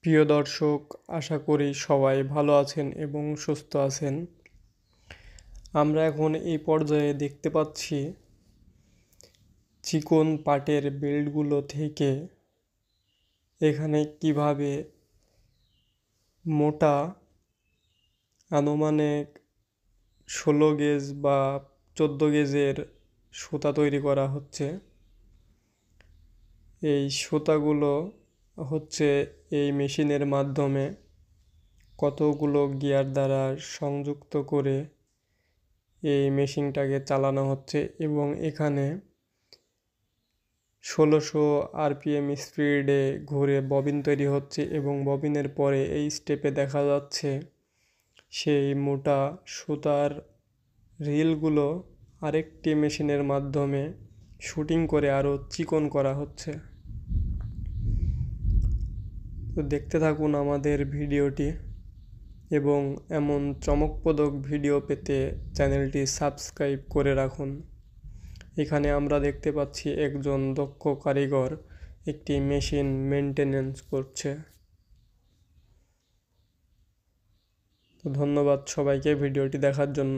প্রিয় দর্শক, আশা করি সবাই ভালো আছেন এবং সুস্থ আছেন। আমরা এখন এই পর্যায়ে দেখতে পাচ্ছি চিকন পাটের বেল্টগুলো থেকে এখানে কিভাবে মোটা আনুমানিক 16 গেজ বা 14 গেজের সুতা তৈরি করা হচ্ছে। এই সুতাগুলো হচ্ছে এই মেশিনের মাধ্যমে কতগুলো গিয়ার দ্বারা সংযুক্ত করে এই মেশিনটাকে চালানো হচ্ছে এবং এখানে 1600 আরপিএম স্পিডে ঘুরে ববিন তৈরি হচ্ছে এবং ববিনের পরে এই স্টেপে দেখা যাচ্ছে সেই মোটা সুতার রিলগুলো আরেকটি মেশিনের মাধ্যমে শুটিং করে আরও চিকন করা হচ্ছে। তো দেখতে থাকুন আমাদের ভিডিওটি এবং এমন চমকপ্রদ ভিডিও পেতে চ্যানেলটি সাবস্ক্রাইব করে রাখুন। এখানে আমরা দেখতে পাচ্ছি একজন দক্ষ কারিগর একটি মেশিন মেনটেনেন্স করছে। তো ধন্যবাদ সবাইকে ভিডিওটি দেখার জন্য।